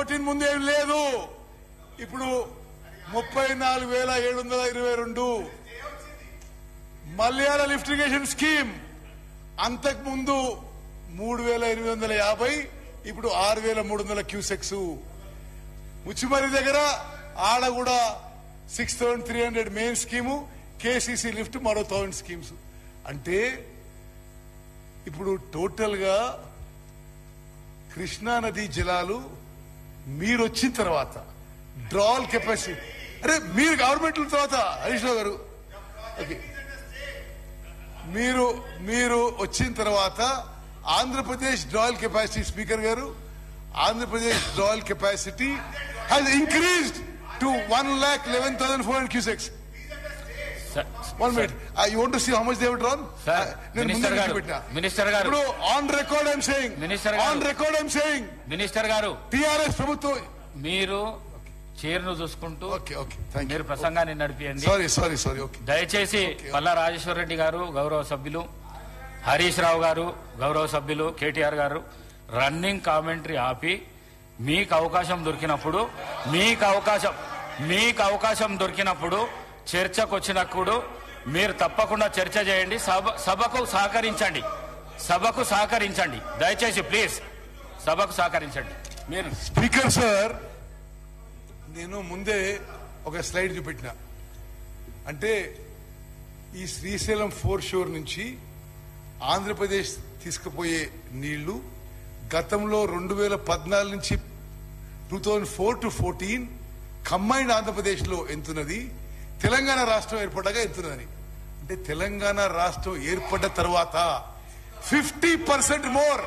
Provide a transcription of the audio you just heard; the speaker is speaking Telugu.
2014 ముందు ఏం లేదు. ఇప్పుడు 34,722. మలయాళ లిఫ్ట్ ఇరిగేషన్ స్కీమ్ అంతకుముందు 3,850, ఇప్పుడు 6,300 క్యూసెక్స్. ముచ్చిమరి దగ్గర ఆడ కూడా 6,300 మెయిన్ స్కీము, కేసీసీ లిఫ్ట్ మరో 1,000 స్కీమ్స్. అంటే ఇప్పుడు టోటల్ గా కృష్ణా నదీ జలాలు మీరు వచ్చిన తర్వాత డ్రాల్ కెపాసిటీ, అరే మీరు గవర్నమెంట్ తర్వాత హరీష్ రావు గారు మీరు వచ్చిన తర్వాత ఆంధ్రప్రదేశ్ డ్రాయల్ కెపాసిటీ, స్పీకర్ గారు, Andhra Pradesh drawal capacity has increased to 1,11,400 cusecs. One minute. You want to see how much they have drawn? Minister garu. Bro, on record I'm saying. Minister garu. On record I'm saying. Minister garu. TRS ప్రభుత్వం మీరు చైర్ను చూసుకుంటూ మీరు you. ప్రసంగాన్ని నడిపియండి. Sorry. Okay. దయచేసి పల్లా రాజేశ్వర రెడ్డి గారు గౌరవ సభ్యులు, హరీష్ రావు గారు గౌరవ సభ్యులు, కేటీఆర్ గారు రన్నింగ్ కామెంటరీ ఆపి మీకు అవకాశం దొరికినప్పుడు చర్చకు వచ్చినప్పుడు మీరు తప్పకుండా చర్చ చేయండి. సభకు సహకరించండి దయచేసి ప్లీజ్ సభకు సహకరించండి. మీరు స్పీకర్ సార్, నేను ముందే ఒక స్లైడ్ చూపెట్టిన, అంటే ఈ శ్రీశైలం 4 షోర్ నుంచి ఆంధ్రప్రదేశ్ తీసుకుపోయే నీళ్లు గతంలో 2014 నుంచి 2004 to 14 కంబైన్డ్ ఆంధ్రప్రదేశ్ లో ఎంతున్నది, తెలంగాణ రాష్ట్రం ఏర్పడ్డాక ఎంతున్నదని. అంటే తెలంగాణ రాష్ట్రం ఏర్పడ్డ తర్వాత 50% మోర్